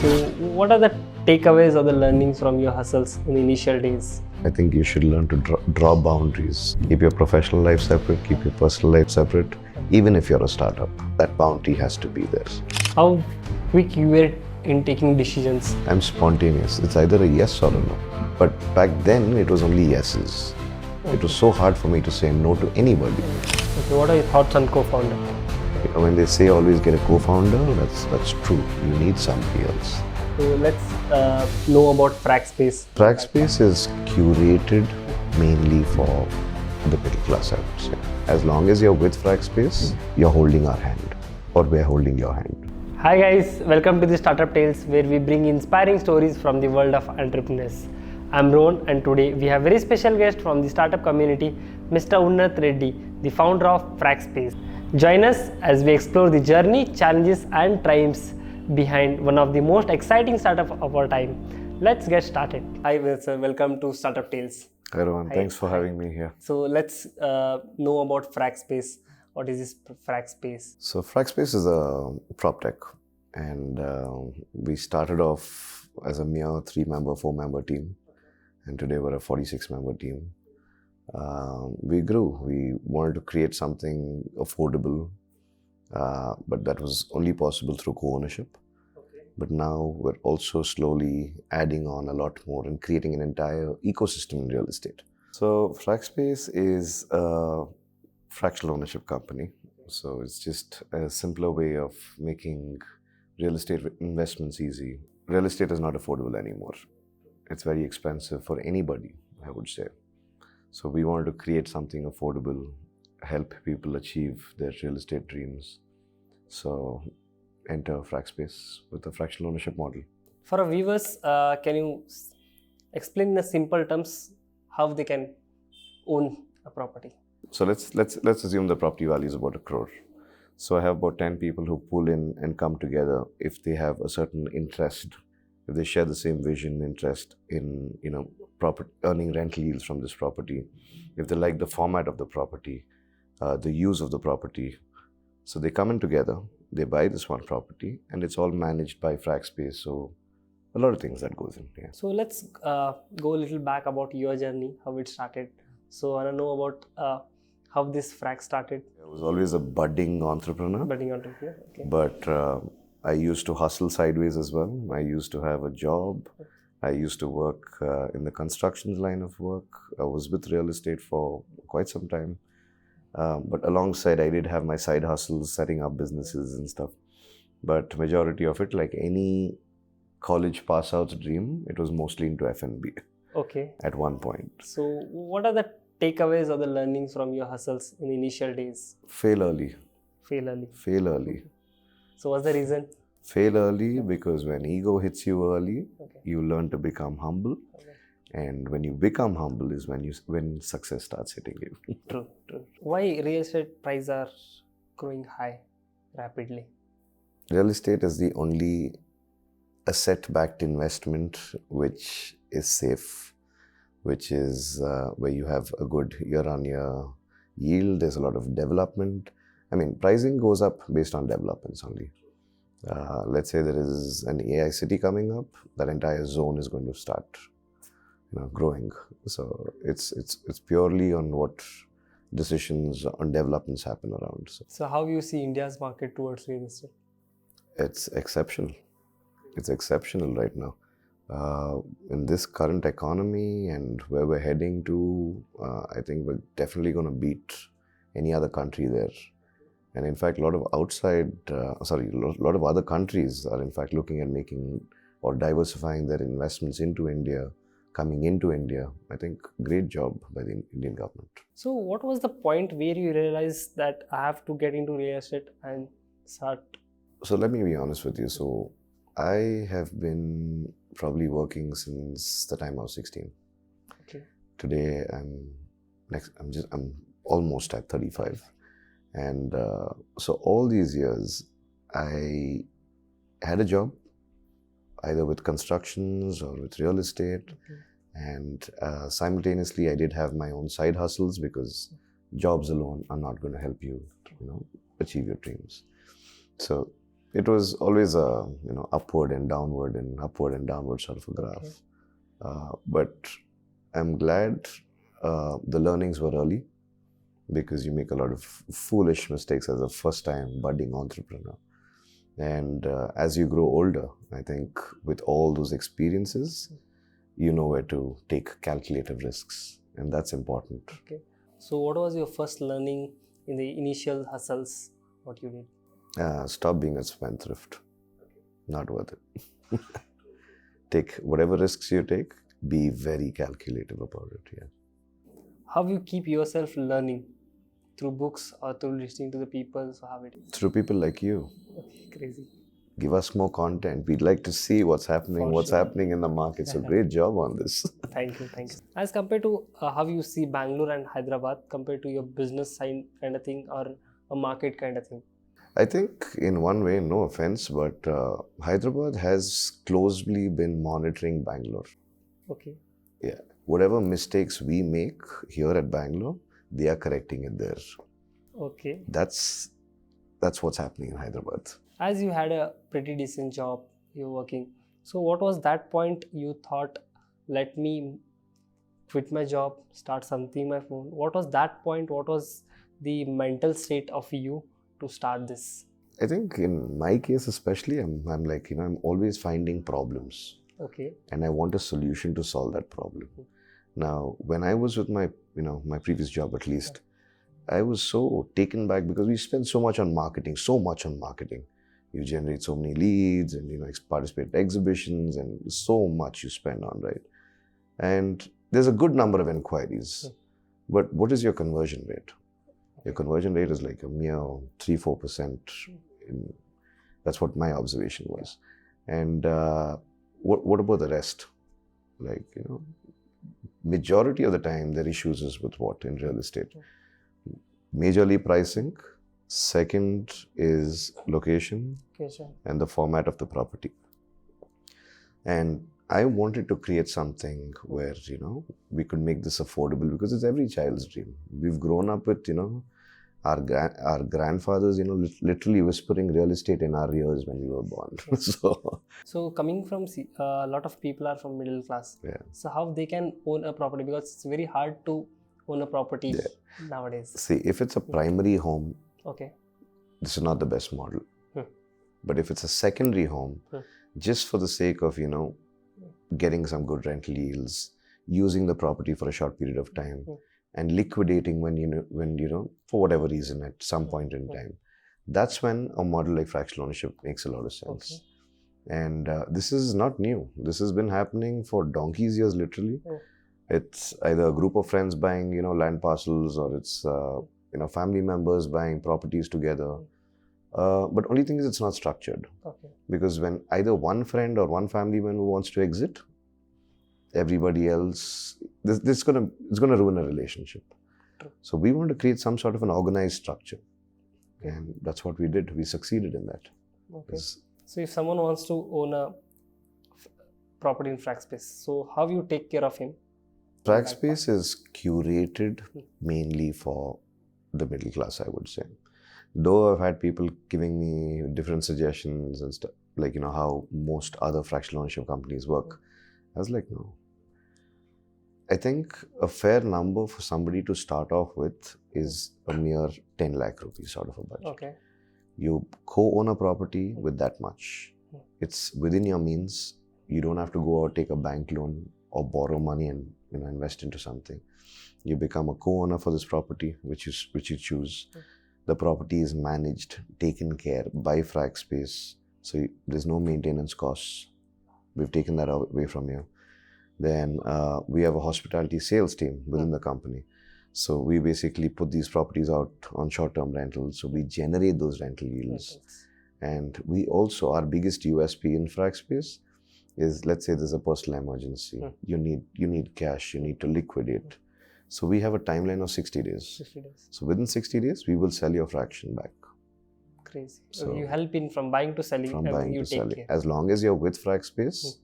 So what are the takeaways or the learnings from your hustles in the initial days? I think you should learn to draw boundaries. Keep your professional life separate, keep your personal life separate. Even if you're a startup, that boundary has to be there. How quick you were in taking decisions? I'm spontaneous. It's either a yes or a no. But back then, it was only yeses. It was so hard for me to say no to anybody. Okay, what are your thoughts on co-founder? When they say always get a co-founder, that's true. You need somebody else. So let's know about Frackspace. Frackspace is curated mainly for the middle class, I would say. As long as you're with Frackspace, you're holding our hand, or we're holding your hand. Hi guys, welcome to the Startup Tales, where we bring inspiring stories from the world of entrepreneurs. I'm Ron, and today we have a very special guest from the startup community, Mr. Unnath Reddy, the founder of Frackspace. Join us as we explore the journey, challenges and triumphs behind one of the most exciting startups of our time. Let's get started. Hi sir, welcome to Startup Tales. Hi Rohan, thanks for having me here. So let's know about Frackspace. What is this Frackspace? So Frackspace is a prop tech, and we started off as a mere 3-member, 4-member team, and today we're a 46-member team. We grew. We wanted to create something affordable, but that was only possible through co-ownership. Okay. But now we're also slowly adding on a lot more and creating an entire ecosystem in real estate. So Frackspace is a fractional ownership company. So it's just a simpler way of making real estate investments easy. Real estate is not affordable anymore. It's very expensive for anybody, I would say. So we wanted to create something affordable, help people achieve their real estate dreams. So enter Frackspace with a fractional ownership model. For our viewers, can you explain in the simple terms how they can own a property? So let's assume the property value is about 1 crore. So I have about 10 people who pull in and come together if they have a certain interest, if they share the same vision, interest in earning rental yields from this property, if they like the format of the property, the use of the property. So they come in together, they buy this one property, and it's all managed by Frackspace. So a lot of things that goes in here. So let's go a little back about your journey, how it started. So I want to know about how this Frack started. I was always a budding entrepreneur. Okay. But I used to hustle sideways as well. I used to have a job. I used to work in the construction line of work. I was with real estate for quite some time. But alongside, I did have my side hustles, setting up businesses and stuff. But majority of it, like any college pass out's dream, it was mostly into F&B. Okay. At one point. So what are the takeaways or the learnings from your hustles in the initial days? Fail early. Fail early. Fail early. Okay. So what's the reason? Fail early because when ego hits you early, Okay. you learn to become humble. Okay. And when you become humble is when success starts hitting you. True. Why real estate prices are growing high rapidly? Real estate is the only asset-backed investment which is safe, which is where you have a good year-on-year yield. There's a lot of development. I mean, pricing goes up based on developments only. Let's say there is an AI city coming up, that entire zone is going to start growing. So it's purely on what decisions on developments happen around. So how you see India's market towards real estate? It's exceptional. It's exceptional right now. In this current economy and where we're heading to, I think we're definitely going to beat any other country there. And in fact, a lot of other countries are in fact looking at making or diversifying their investments into India, coming into India. I think great job by the Indian government. So what was the point where you realized that I have to get into real estate and start? So let me be honest with you. So I have been probably working since the time I was 16. Okay. Today I'm almost at 35. And so all these years, I had a job, either with constructions or with real estate. Okay. And simultaneously, I did have my own side hustles because jobs alone are not going to help you, achieve your dreams. So It was always a upward and downward sort of a graph. Okay. But I'm glad the learnings were early, because you make a lot of foolish mistakes as a first-time budding entrepreneur. And as you grow older, I think with all those experiences, you know where to take calculated risks, and that's important. Okay. So what was your first learning in the initial hustles? What you did? Stop being a spendthrift. Not worth it. Take whatever risks you take, be very calculative about it. Yeah. How you keep yourself learning? Through books or through listening to the people? So how it is? Through people like you. Okay, crazy. Give us more content. We'd like to see what's happening, For sure. happening in the market. So great job on this. Thank you. As compared to how you see Bangalore and Hyderabad compared to your business side kind of thing or a market kind of thing? I think in one way, no offense, but Hyderabad has closely been monitoring Bangalore. Okay. Yeah. Whatever mistakes we make here at Bangalore, they are correcting it there. Okay. That's what's happening in Hyderabad. As you had a pretty decent job, you're working. So what was that point you thought, let me quit my job, start something my phone? What was that point? What was the mental state of you to start this? I think in my case especially, I'm like, I'm always finding problems. Okay. And I want a solution to solve that problem. Now, when I was with my, my previous job at least, I was so taken back because we spend so much on marketing. You generate so many leads and, participate in exhibitions and so much you spend on, right? And there's a good number of inquiries. But what is your conversion rate? Your conversion rate is like a mere 3-4%. That's what my observation was. And what about the rest? Like, majority of the time, their issues is with what in real estate? Majorly pricing. Second is location and the format of the property. And I wanted to create something where, we could make this affordable because it's every child's dream. We've grown up with, our grandfathers, literally whispering real estate in our ears when we were born. So coming from, a lot of people are from middle class. Yeah. So how they can own a property? Because it's very hard to own a property nowadays. See, if it's a primary home, okay, this is not the best model. But if it's a secondary home, just for the sake of, getting some good rental yields, using the property for a short period of time, and liquidating when for whatever reason at some point in time, that's when a model like fractional ownership makes a lot of sense. And this is not new. This has been happening for donkey's years, literally. It's either a group of friends buying, land parcels, or it's, family members buying properties together. But only thing is it's not structured. Because when either one friend or one family member wants to exit, everybody else, it's gonna ruin a relationship. So we want to create some sort of an organized structure. And that's what we did. We succeeded in that. So if someone wants to own a property in Frackspace, so how you take care of him? Frackspace is curated mainly for the middle class, I would say. Though I've had people giving me different suggestions and stuff, like, how most other fractional ownership companies work. I was like, no. I think a fair number for somebody to start off with is a mere 10 lakh rupees sort of a budget. You co-own a property with that much. It's within your means. You don't have to go out, take a bank loan or borrow money and invest into something. You become a co-owner for this property, which you choose. The property is managed, taken care by Frackspace. So there's no maintenance costs. We've taken that away from you. Then we have a hospitality sales team within the company. So we basically put these properties out on short-term rentals. So we generate those rental yields. And we also, our biggest USP in Frackspace is, let's say there's a personal emergency. You need cash, you need to liquidate. So we have a timeline of 60 days. So within 60 days, we will sell your fraction back. Crazy. So you help in from buying to selling. From buying to selling. As long as you're with Frackspace,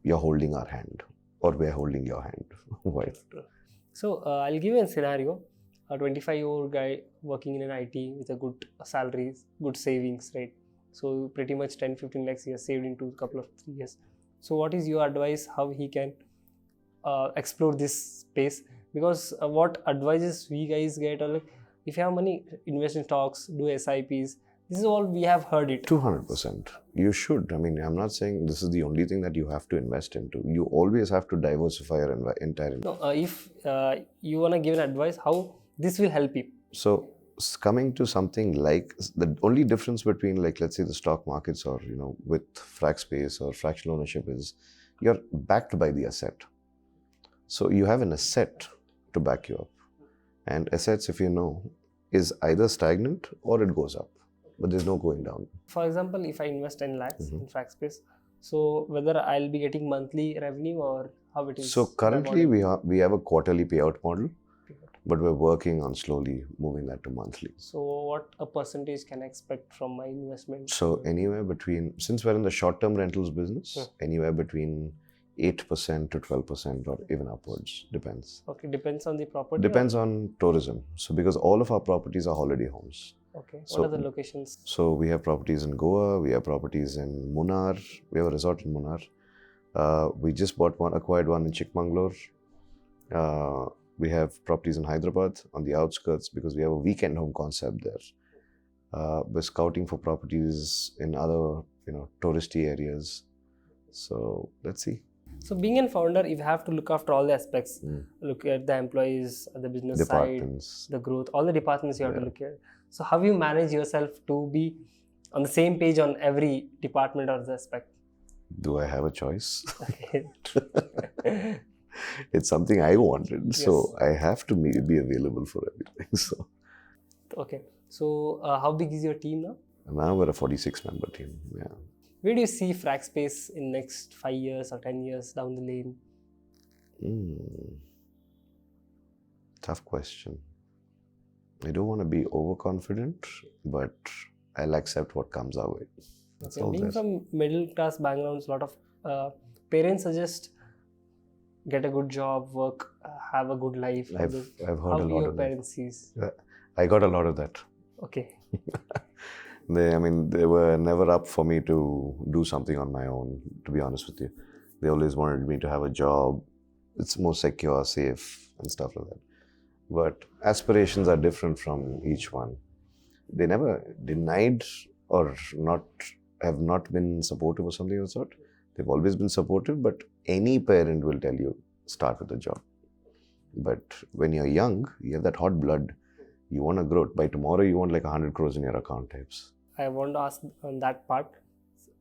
you're holding our hand, or we're holding your hand. Right. So I'll give you a scenario. A 25-year-old guy working in an IT with a good salaries, good savings, right? So pretty much 10-15 lakhs he has saved into a couple of 3 years. So what is your advice how he can explore this space? Because what advices we guys get are like, if you have money, invest in stocks, do SIPs. This is all we have heard it. 200%. You should. I mean, I'm not saying this is the only thing that you have to invest into. You always have to diversify your entire. No, if you want to give an advice, how this will help you? So coming to something like the only difference between, like, let's say the stock markets or, with Frackspace or fractional ownership is you're backed by the asset. So you have an asset to back you up. And assets, if you know, is either stagnant or it goes up, but there's no going down. For example, if I invest 10 lakhs in Frackspace, so whether I'll be getting monthly revenue or how it is? So currently we have a quarterly payout model, but we're working on slowly moving that to monthly. So what a percentage can I expect from my investment? So anywhere between, since we're in the short-term rentals business, anywhere between 8% to 12% or even upwards, depends. Okay, depends on the property? Depends on tourism. So because all of our properties are holiday homes. Okay, what are the locations? So we have properties in Goa, we have properties in Munnar, we have a resort in Munnar. We just acquired one in Chikmagalur. We have properties in Hyderabad on the outskirts because we have a weekend home concept there. We're scouting for properties in other, touristy areas. So let's see. So being a founder, you have to look after all the aspects. Look at the employees, the business Departments. side, the growth, all the departments you have to look at. So how you manage yourself to be on the same page on every department or the aspect? Do I have a choice? Okay. It's something I wanted, Yes. so I have to be available for everything. So Okay. So how big is your team now? now we're a 46-member team. Yeah. Where do you see Frackspace in next 5 years or 10 years down the lane? Tough question. I don't want to be overconfident, but I'll accept what comes our way. That's all Being there. from middle class backgrounds, a lot of parents suggest get a good job, work, have a good life. I've heard how a lot your of that. parents sees? I got a lot of that. Okay. They were never up for me to do something on my own, to be honest with you. They always wanted me to have a job. It's more secure, safe, and stuff like that. But aspirations are different from each one. They never denied or have not been supportive or something of the sort. They've always been supportive, but any parent will tell you, start with a job. But when you're young, you have that hot blood. You want to grow. By tomorrow, you want like 100 crores in your account types. I want to ask on that part.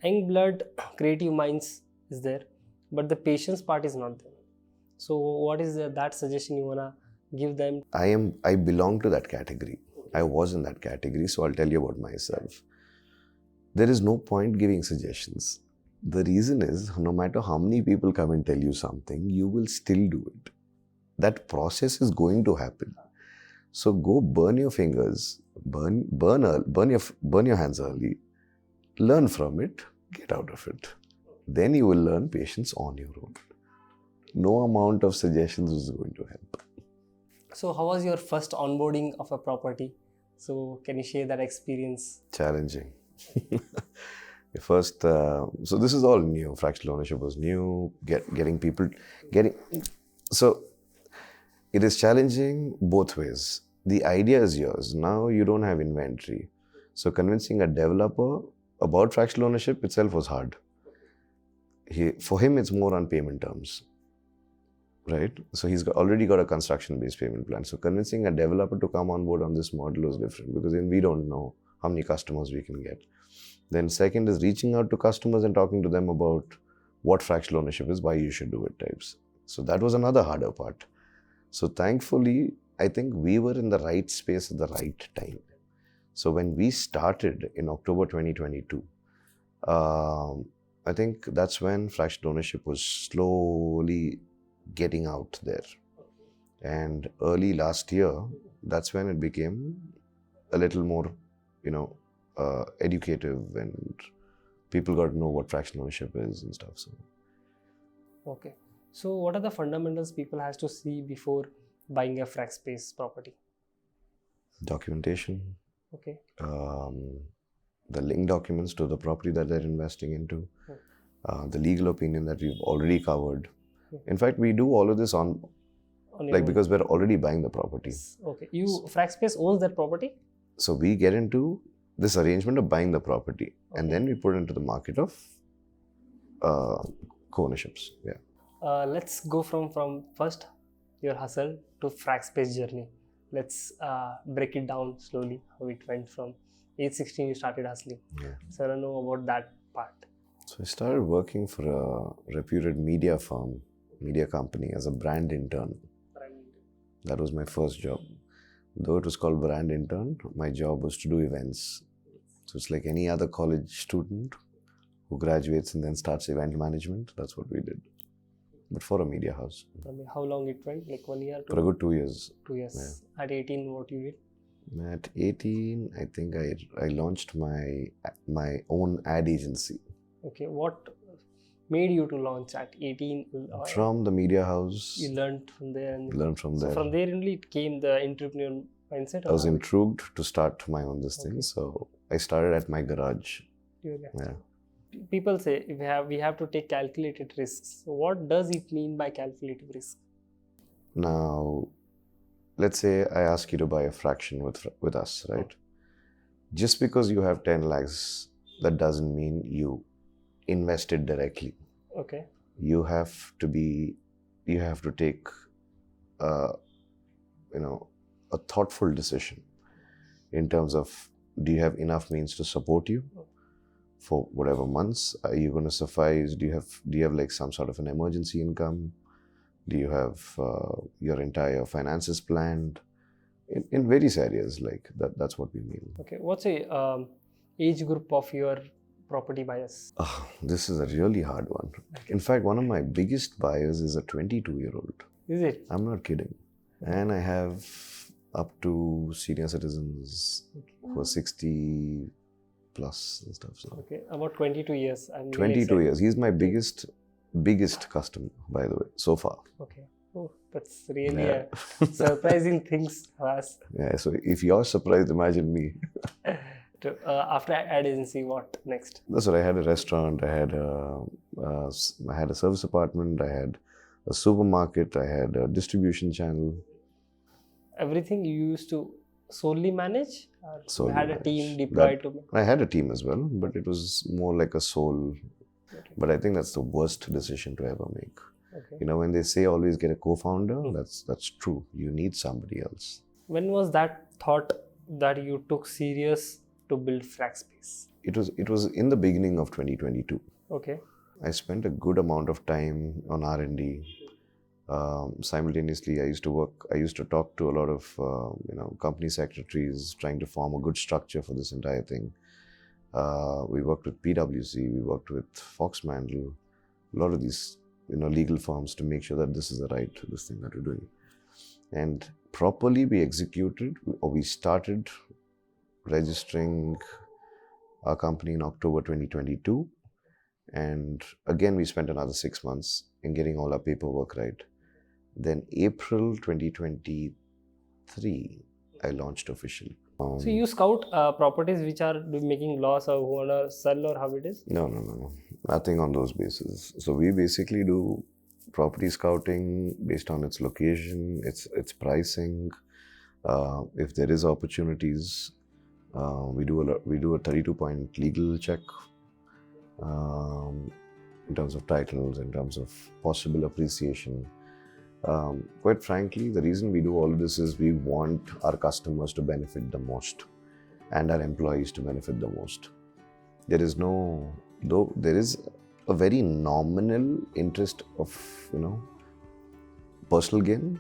Young blood, creative minds is there, but the patience part is not there. So what is that suggestion you want to give them? I belong to that category. I was in that category, so I'll tell you about myself. There is no point giving suggestions. The reason is, no matter how many people come and tell you something, you will still do it. That process is going to happen. So go burn your fingers, burn your hands early, learn from it, get out of it. Then you will learn patience on your own. No amount of suggestions is going to help. So how was your first onboarding of a property? So can you share that experience? Challenging. First, so this is all new. Fractional ownership was new. So it is challenging both ways. The idea is yours. Now you don't have inventory. So convincing a developer about fractional ownership itself was hard. For him, it's more on payment terms, right? So he's already got a construction-based payment plan. So convincing a developer to come on board on this model was different because then we don't know how many customers we can get. Then second is reaching out to customers and talking to them about what fractional ownership is, why you should do it types. So that was another harder part. So thankfully, I think we were in the right space at the right time. So when we started in October 2022, I think that's when fractional ownership was slowly getting out there. And early last year, that's when it became a little more, educative and people got to know what fractional ownership is and stuff. So. Okay. So what are the fundamentals people has to see before buying a Frackspace property? Documentation. Okay. the link documents to the property that they're investing into, the legal opinion that we've already covered. In fact, we do all of this on your like own. because we're already buying the property. Okay, Frackspace owns that property? So we get into this arrangement of buying the property, and then we put into the market of co-ownerships. Yeah. Let's go from first your hustle to Frackspace journey. Let's break it down slowly, how it went from age 16 you started hustling. Yeah. So I don't know about that part. So I started working for a reputed media company as a brand intern. That was my first job. Though it was called brand intern, my job was to do events. So it's like any other college student who graduates and then starts event management. That's what we did. But for a media house. I mean, how long it went? Like 1 year? For a good 2 years. 2 years. Yeah. At 18, what you did? At 18, I think I launched my own ad agency. Okay, what made you to launch at 18? From the media house. You learned from there. So from there only it came the entrepreneur mindset? I was intrigued to start my own thing. So I started at my garage. Yeah. People say we have to take calculated risks. So what does it mean by calculated risk? Now, let's say I ask you to buy a fraction with us, right? Just because you have 10 lakhs, that doesn't mean you invested directly. Okay. You have to take a thoughtful decision in terms of, do you have enough means to support you for whatever months? Are you going to suffice? Do you have like some sort of an emergency income? Do you have your entire finances planned? In various areas, like that's what we mean. Okay. What's a age group of your property buyers? This is a really hard one. In fact, one of my biggest buyers is a 22-year-old. Is it? I'm not kidding. And I have up to senior citizens who are 60 plus and stuff. So. Okay, about 22 years. 22 years. He's my biggest customer, by the way, so far. Okay. Oh, that's really a surprising things for us. Yeah, so if you're surprised, imagine me. After ad agency, what next? That's what I had. A restaurant, I had a service apartment, I had a supermarket, I had a distribution channel. Everything you used to solely manage? Or solely you had manage. A team deployed to... I had a team as well, but it was more like a sole. Okay. But I think that's the worst decision to ever make. Okay. You know, when they say always get a co-founder, that's true. You need somebody else. When was that thought that you took serious to build Frackspace? It was in the beginning of 2022. Okay. I spent a good amount of time on R&D. Simultaneously, I used to talk to a lot of company secretaries, trying to form a good structure for this entire thing. We worked with PwC, we worked with Fox Mandel, a lot of these legal firms to make sure that this is this thing that we're doing. And properly we started registering our company in October 2022. And again, we spent another 6 months in getting all our paperwork right. Then April 2023, I launched officially. So you scout properties which are making loss or who want to sell, or how it is? No. Nothing on those bases. So we basically do property scouting based on its location, its pricing. If there is opportunities, we do a 32-point legal check in terms of titles, in terms of possible appreciation. Quite frankly, the reason we do all of this is we want our customers to benefit the most and our employees to benefit the most. There is a very nominal interest of, personal gain,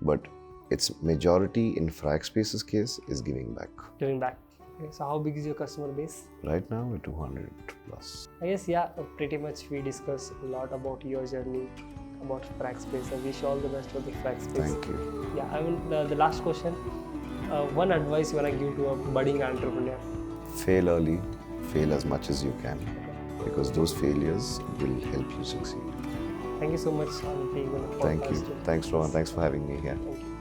but its majority in Frackspace's case is giving back. Giving back. Okay, so how big is your customer base? Right now, we're 200 plus. I guess, pretty much we discussed a lot about your journey, about Frackspace. I wish you all the best for the Frackspace. Thank you. Yeah, I mean, the last question, one advice you want to give to a budding entrepreneur? Fail early, fail as much as you can, because those failures will help you succeed. Thank you so much for being on the podcast. Thank you. Thanks, Rohan. Thanks for having me here. Thank you.